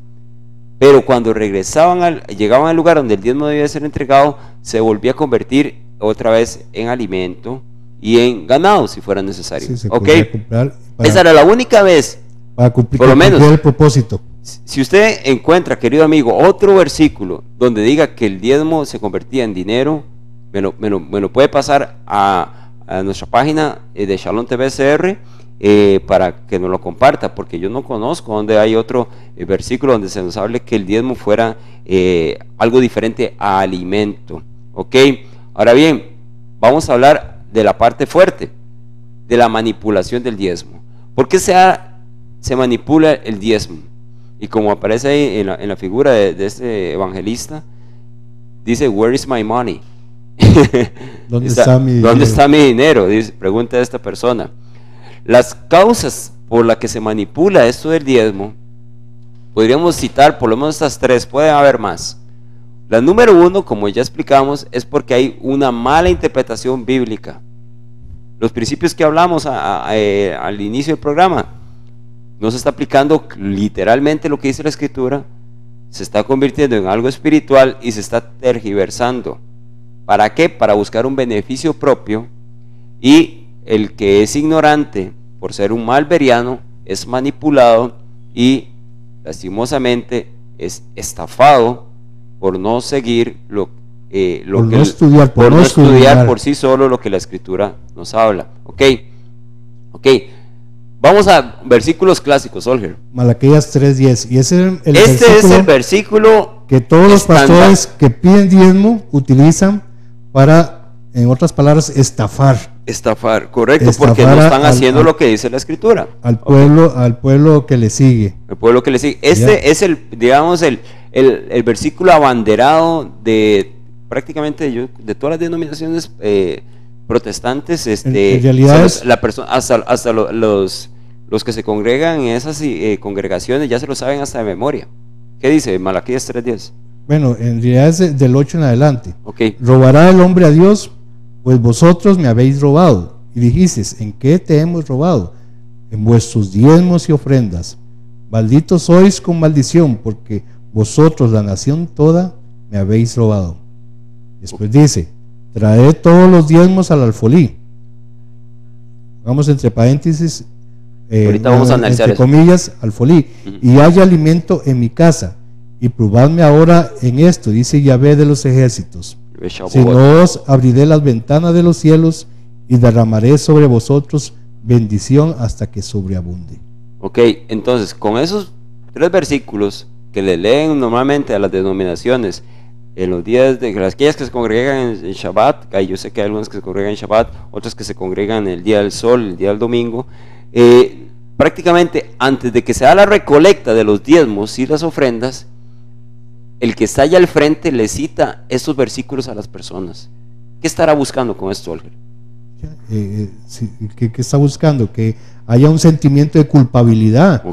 pero cuando llegaban al lugar donde el diezmo debía ser entregado, se volvía a convertir otra vez en alimento y en ganado si fuera necesario. Sí, se ¿Ok? podía comprar Esa era la única vez, para cumplir, por lo menos, el propósito. si usted encuentra, querido amigo, otro versículo donde diga que el diezmo se convertía en dinero, me lo puede pasar a nuestra página de Shalom TV CR, para que nos lo comparta, porque yo no conozco donde hay otro versículo donde se nos hable que el diezmo fuera algo diferente a alimento. Ok, ahora bien, vamos a hablar de la parte fuerte, de la manipulación del diezmo. ¿Por qué se manipula el diezmo? Y como aparece ahí en la figura de este evangelista, dice, where is my money? ¿Dónde está mi dinero? Dice, pregunta a esta persona. Las causas por las que se manipula esto del diezmo, podríamos citar por lo menos estas tres, pueden haber más. La número uno, como ya explicamos, es porque hay una mala interpretación bíblica. Los principios que hablamos al inicio del programa, no se está aplicando literalmente lo que dice la Escritura, se está convirtiendo en algo espiritual y se está tergiversando. ¿Para qué? Para buscar un beneficio propio, y el que es ignorante por ser un malveriano es manipulado y lastimosamente es estafado por no seguir por no estudiar por sí solo lo que la Escritura nos habla. Ok, vamos a versículos clásicos, Olger. Malaquías 3:10, y ese es el versículo que todos los pastores que piden diezmo utilizan para, en otras palabras, estafar, correcto, porque no están haciendo lo que dice la Escritura. Al pueblo que le sigue. El pueblo que le sigue. Este es el versículo abanderado de prácticamente de todas las denominaciones protestantes. En realidad hasta los que se congregan en esas congregaciones ya se lo saben hasta de memoria. ¿Qué dice Malaquías 3:10? Bueno, en realidad es del 8 en adelante. Okay. ¿Robará el hombre a Dios? Pues vosotros me habéis robado. Y dijisteis, ¿en qué te hemos robado? En vuestros diezmos y ofrendas. Malditos sois con maldición, porque vosotros, la nación toda, me habéis robado. Después dice, traed todos los diezmos al alfolí. Vamos entre paréntesis, ahorita vamos a analizar entre comillas, alfolí. Y haya alimento en mi casa. Y probadme ahora en esto, dice Yahvé de los ejércitos. Si no os abriré las ventanas de los cielos y derramaré sobre vosotros bendición hasta que sobreabunde. Ok, entonces con esos tres versículos que le leen normalmente a las denominaciones en los días de aquellas que se congregan en Shabbat, yo sé que hay algunas que se congregan en Shabbat, otras que se congregan el día del sol, el día del domingo, prácticamente antes de que se haga la recolecta de los diezmos y las ofrendas, el que está allá al frente le cita estos versículos a las personas. ¿Qué estará buscando con esto, Olger? ¿Qué está buscando? Que haya un sentimiento de culpabilidad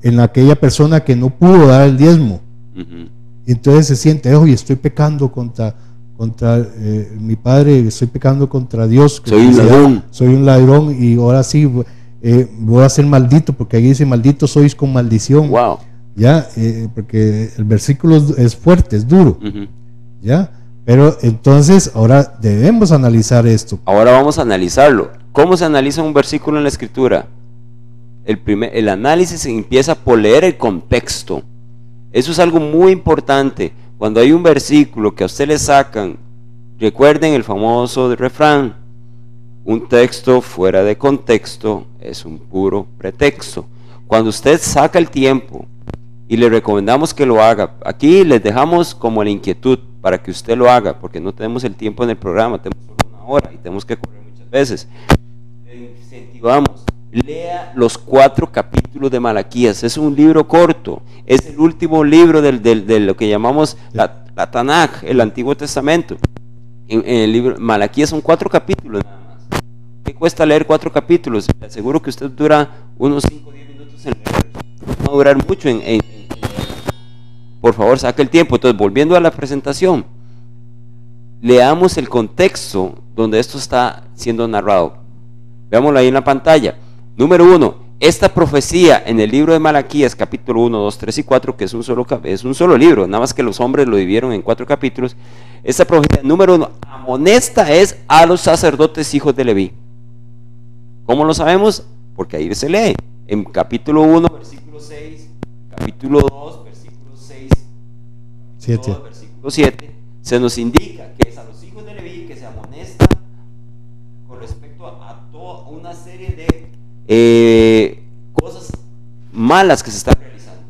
en aquella persona que no pudo dar el diezmo. Entonces se siente, oye, estoy pecando contra mi padre, estoy pecando contra Dios, soy un ladrón y ahora sí voy a ser maldito, porque ahí dice, maldito sois con maldición. Wow. Ya, porque el versículo es fuerte, es duro. Ya, pero entonces ahora debemos analizar esto. Ahora vamos a analizarlo. ¿Cómo se analiza un versículo en la Escritura? El análisis empieza por leer el contexto. Eso es algo muy importante. Cuando hay un versículo que a usted le sacan, recuerden el famoso refrán: un texto fuera de contexto es un puro pretexto. Cuando usted saca el tiempo, y le recomendamos que lo haga, aquí les dejamos como la inquietud para que usted lo haga, porque no tenemos el tiempo en el programa, tenemos solo una hora y tenemos que correr muchas veces. Le incentivamos, lea los 4 capítulos de Malaquías. Es un libro corto, es el último libro de lo que llamamos la Tanaj, el Antiguo Testamento. En el libro Malaquías son 4 capítulos nada más. ¿Qué cuesta leer 4 capítulos? Le aseguro que usted dura unos 5 o 10 minutos en leer. No va a durar mucho por favor, saque el tiempo. Entonces, volviendo a la presentación, leamos el contexto donde esto está siendo narrado. Veámoslo ahí en la pantalla. Número 1, esta profecía en el libro de Malaquías, capítulo 1, 2, 3 y 4, que es un solo libro, nada más que los hombres lo dividieron en 4 capítulos. Esta profecía, número 1, amonesta es a los sacerdotes hijos de Leví. ¿Cómo lo sabemos? Porque ahí se lee. En capítulo 1, versículo 6, capítulo 2, versículo 6, 7. Versículo 7, se nos indica que es a los hijos de Leví que se amonesta con respecto a toda una serie de cosas malas que se están realizando.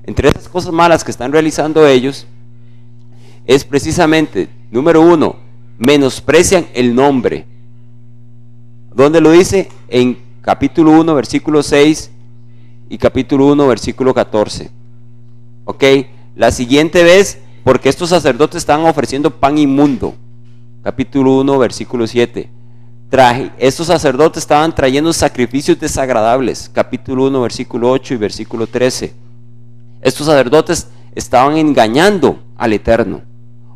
Entre esas cosas malas que están realizando ellos es precisamente, número 1, menosprecian el nombre. ¿Dónde lo dice? En capítulo 1, versículo 6 y capítulo 1, versículo 14. Ok, la siguiente vez, porque estos sacerdotes estaban ofreciendo pan inmundo. Capítulo 1, versículo 7. Estos sacerdotes estaban trayendo sacrificios desagradables. Capítulo 1, versículo 8 y versículo 13. Estos sacerdotes estaban engañando al Eterno.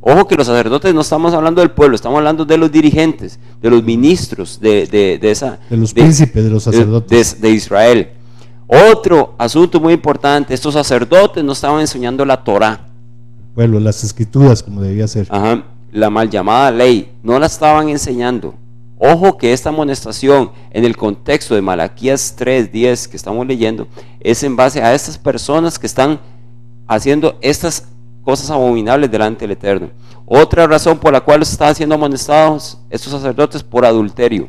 Ojo que los sacerdotes no estamos hablando del pueblo, estamos hablando de los dirigentes, de los ministros, de los príncipes de los sacerdotes de Israel. Otro asunto muy importante, estos sacerdotes no estaban enseñando la Torá. Bueno, las escrituras como debía ser. Ajá, la mal llamada ley, no la estaban enseñando. Ojo que esta amonestación en el contexto de Malaquías 3:10 que estamos leyendo es en base a estas personas que están haciendo estas cosas abominables delante del Eterno. Otra razón por la cual están siendo amonestados estos sacerdotes, por adulterio.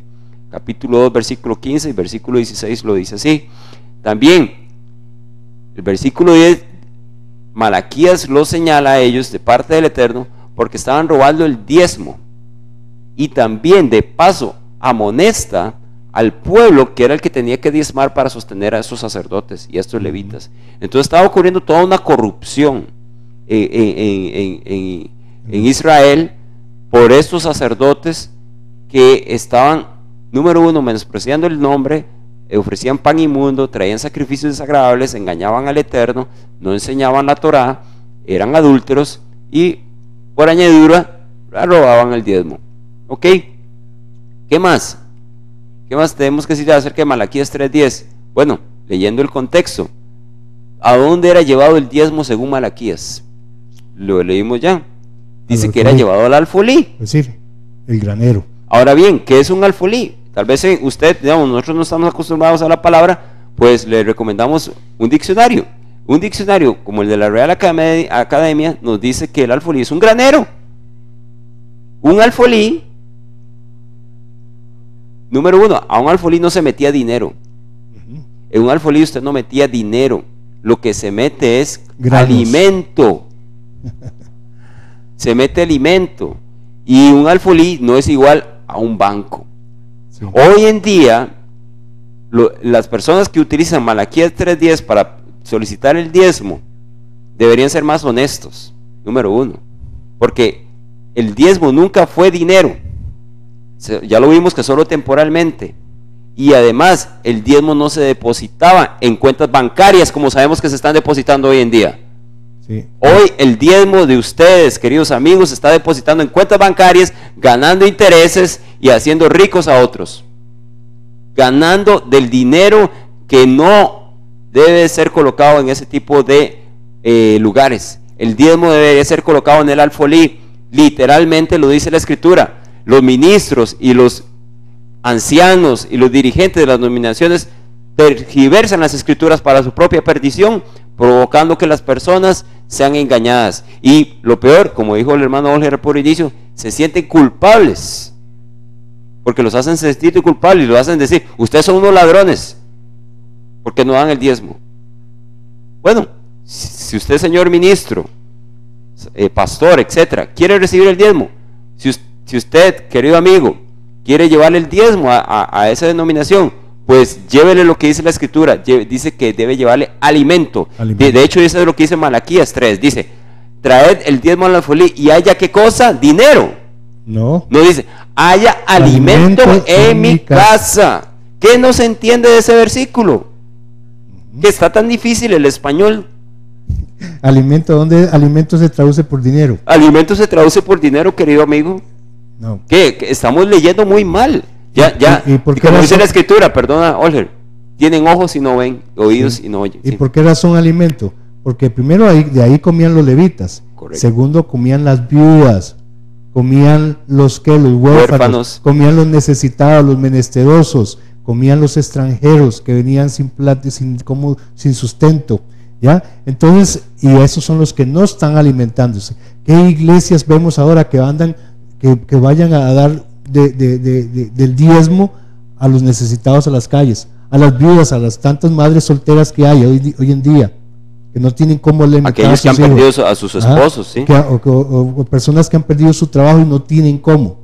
Capítulo 2, versículo 15 y versículo 16 lo dice así. También el versículo 10, Malaquías lo señala a ellos de parte del Eterno porque estaban robando el diezmo, y también de paso amonesta al pueblo que era el que tenía que diezmar para sostener a estos sacerdotes y a estos levitas. Entonces estaba ocurriendo toda una corrupción en Israel por estos sacerdotes que estaban, número 1, menospreciando el nombre, ofrecían pan inmundo, traían sacrificios desagradables, engañaban al Eterno, no enseñaban la Torá, eran adúlteros y por añadidura robaban el diezmo. ¿Ok? ¿Qué más? ¿Qué más tenemos que decir acerca de Malaquías 3:10? Bueno, leyendo el contexto, ¿a dónde era llevado el diezmo según Malaquías? Lo leímos ya. Dice que era llevado al alfolí. Es decir, el granero. Ahora bien, ¿qué es un alfolí? Tal vez usted, digamos, nosotros no estamos acostumbrados a la palabra, pues le recomendamos un diccionario. Un diccionario como el de la Real Academia nos dice que el alfolí es un granero. Un alfolí, número 1, a un alfolí no se metía dinero. En un alfolí usted no metía dinero. Lo que se mete es granos. Alimento. Se mete alimento. Y un alfolí no es igual a un banco. Sí. Hoy en día, las personas que utilizan Malaquías 3:10 para solicitar el diezmo deberían ser más honestos, número 1, porque el diezmo nunca fue dinero, ya lo vimos que solo temporalmente, y además el diezmo no se depositaba en cuentas bancarias como sabemos que se están depositando hoy en día. Sí. Hoy el diezmo de ustedes, queridos amigos, se está depositando en cuentas bancarias, ganando intereses y haciendo ricos a otros, ganando del dinero que no debe ser colocado en ese tipo de lugares. El diezmo debe ser colocado en el alfolí, literalmente lo dice la Escritura. Los ministros y los ancianos y los dirigentes de las denominaciones tergiversan las Escrituras para su propia perdición, provocando que las personas sean engañadas. Y lo peor, como dijo el hermano Olger por inicio, se sienten culpables, porque los hacen sentir culpables y los hacen decir, ustedes son unos ladrones, porque no dan el diezmo. Bueno, si usted, señor ministro, pastor, etcétera, quiere recibir el diezmo, si usted, querido amigo, quiere llevarle el diezmo a esa denominación, pues llévele lo que dice la Escritura. Dice que debe llevarle alimento. De hecho, eso es lo que dice Malaquías 3. Dice, traed el diezmo al alfolí y haya, ¿qué cosa? Dinero. No dice, haya alimento en mi casa. ¿Qué no se entiende de ese versículo? Que está tan difícil el español. Alimento, ¿dónde alimento se traduce por dinero? Alimento se traduce por dinero, querido amigo. No. ¿Qué? Estamos leyendo muy mal. ¿Y por qué como dice razón? la escritura, perdona, Olger, tienen ojos y no ven, oídos y no oyen. ¿Y por qué razón alimento? Porque primero de ahí comían los levitas. Correcto. Segundo, comían las viudas, comían los huérfanos, comían los necesitados, los menesterosos, comían los extranjeros que venían sin plata, sin sustento, ¿ya? Entonces, y esos son los que no están alimentándose. ¿Qué iglesias vemos ahora que andan, que vayan a dar del diezmo a los necesitados a las calles, a las viudas, a las tantas madres solteras que hay hoy en día, que no tienen cómo alimentar aquellos que han perdido a sus esposos, ¿sí? O personas que han perdido su trabajo y no tienen cómo.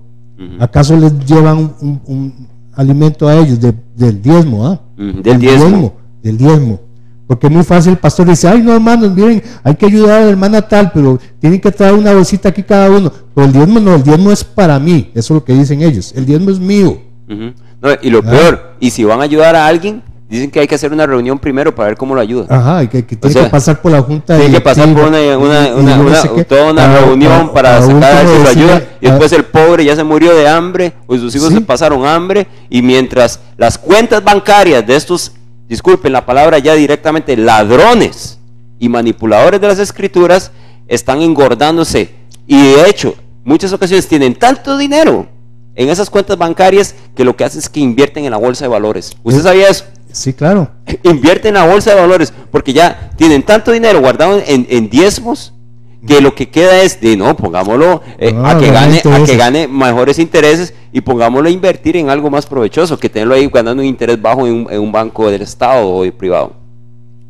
¿Acaso les llevan un alimento a ellos del diezmo? Del diezmo. Porque es muy fácil, el pastor dice, ay no hermanos, miren, hay que ayudar a la hermana tal, pero tienen que traer una bolsita aquí cada uno. Pero el diezmo no, el diezmo es para mí, eso es lo que dicen ellos, el diezmo es mío. No, y lo peor, y si van a ayudar a alguien, dicen que hay que hacer una reunión primero para ver cómo lo ayuda. Ajá, y que tiene que pasar por la junta. Tiene que pasar por toda una reunión para sacar si lo ayuda, y después el pobre ya se murió de hambre, o sus hijos se pasaron hambre, y mientras las cuentas bancarias de estos, disculpen la palabra ya directamente, ladrones y manipuladores de las escrituras, están engordándose, y de hecho, muchas ocasiones tienen tanto dinero en esas cuentas bancarias que lo que hacen es que invierten en la bolsa de valores. ¿Usted sabía eso? Sí, claro. Invierten en la bolsa de valores porque ya tienen tanto dinero guardado en diezmos que lo que queda es de pongámoslo a que gane mejores intereses y pongámoslo a invertir en algo más provechoso que tenerlo ahí ganando un interés bajo en un banco del Estado o privado.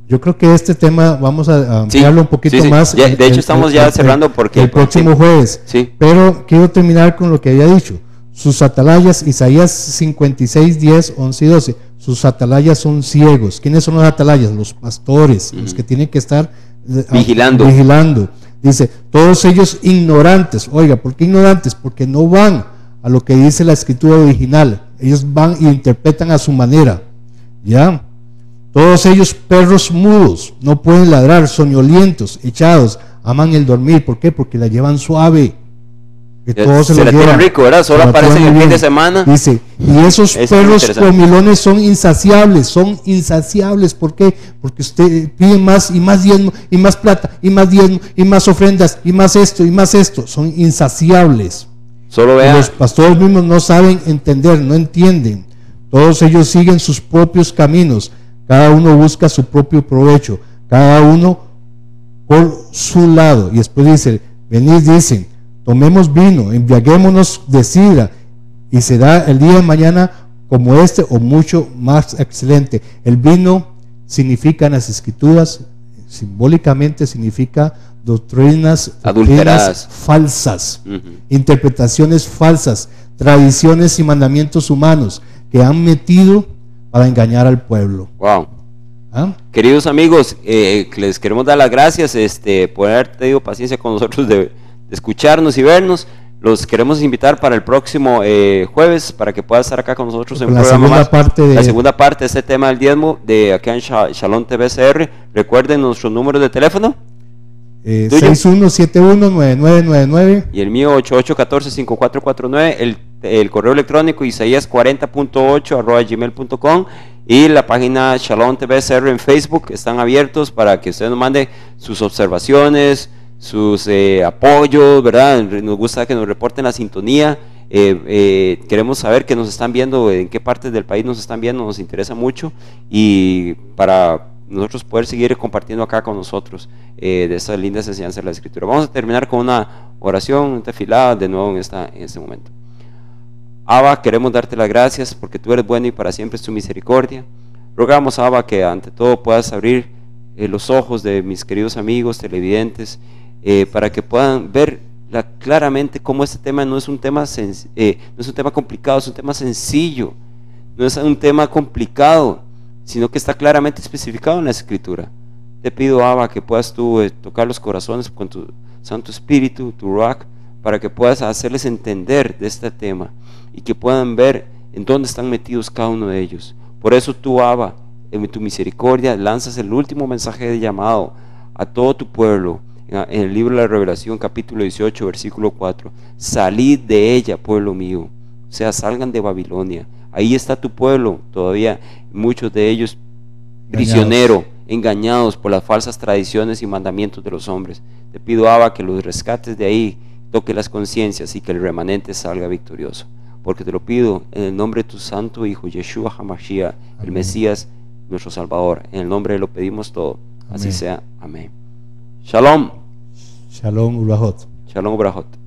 Yo creo que este tema vamos a ampliarlo un poquito más. Ya, de hecho estamos ya cerrando porque el próximo jueves. Sí. Pero quiero terminar con lo que había dicho. Sus atalayas, Isaías 56, 10, 11 y 12. Sus atalayas son ciegos. ¿Quiénes son los atalayas? Los pastores, los que tienen que estar vigilando. Dice, todos ellos ignorantes. Oiga, ¿por qué ignorantes? Porque no van a lo que dice la escritura original. Ellos van y interpretan a su manera. ¿Ya? Todos ellos perros mudos, no pueden ladrar, soñolientos, echados, aman el dormir. ¿Por qué? Porque la llevan suave. Que todos se la tienen rico, ¿verdad? Solo aparecen el fin de semana. Dice, y esos perros comilones son insaciables. ¿Por qué? Porque usted pide más y más diezmo, y más plata, y más diezmo, y más ofrendas, y más esto, y más esto. Son insaciables. Solo vean. Los pastores mismos no saben entender, no entienden. Todos ellos siguen sus propios caminos. Cada uno busca su propio provecho. Cada uno por su lado. Y después dice, venid, dicen, tomemos vino, embriaguémonos de sidra, y será el día de mañana como este o mucho más excelente. El vino significa en las escrituras, simbólicamente significa doctrinas falsas, interpretaciones falsas, tradiciones y mandamientos humanos que han metido para engañar al pueblo. Wow. Queridos amigos, les queremos dar las gracias por haber tenido paciencia con nosotros de escucharnos y vernos. Los queremos invitar para el próximo jueves para que pueda estar acá con nosotros en un programa más. La segunda parte de este tema del diezmo de acá en Shalom TV CR. Recuerden nuestros números de teléfono. 6171-9999 y el mío 8814-5449, el correo electrónico isaías40.8@gmail.com y la página Shalom TV CR en Facebook. Están abiertos para que ustedes nos manden sus observaciones, sus apoyos, ¿verdad? Nos gusta que nos reporten la sintonía. Queremos saber que nos están viendo, en qué partes del país nos están viendo, nos interesa mucho, y para nosotros poder seguir compartiendo acá con nosotros de estas lindas enseñanzas de la Escritura. Vamos a terminar con una oración, una tefilá de nuevo en este momento. Abba, queremos darte las gracias porque tú eres bueno y para siempre es tu misericordia. Rogamos, Abba, que ante todo puedas abrir los ojos de mis queridos amigos televidentes, para que puedan ver claramente cómo este tema no es un tema complicado, es un tema sencillo, no es un tema complicado, sino que está claramente especificado en la Escritura. Te pido, Abba, que puedas tú tocar los corazones con tu Santo Espíritu, tu Ruach, para que puedas hacerles entender de este tema y que puedan ver en dónde están metidos cada uno de ellos. Por eso tú, Abba, en tu misericordia lanzas el último mensaje de llamado a todo tu pueblo en el libro de la Revelación, capítulo 18, versículo 4. Salid de ella, pueblo mío, O sea, salgan de Babilonia. Ahí está tu pueblo, todavía muchos de ellos prisioneros, engañados por las falsas tradiciones y mandamientos de los hombres. Te pido, Abba, que los rescates de ahí, toque las conciencias y que el remanente salga victorioso. Porque te lo pido en el nombre de tu santo Hijo, Yeshua HaMashiach, el Mesías, nuestro Salvador. En el nombre de él lo pedimos todo. Así sea. Amén. Shalom. Shalom Ubrahot. Shalom Ubrahot.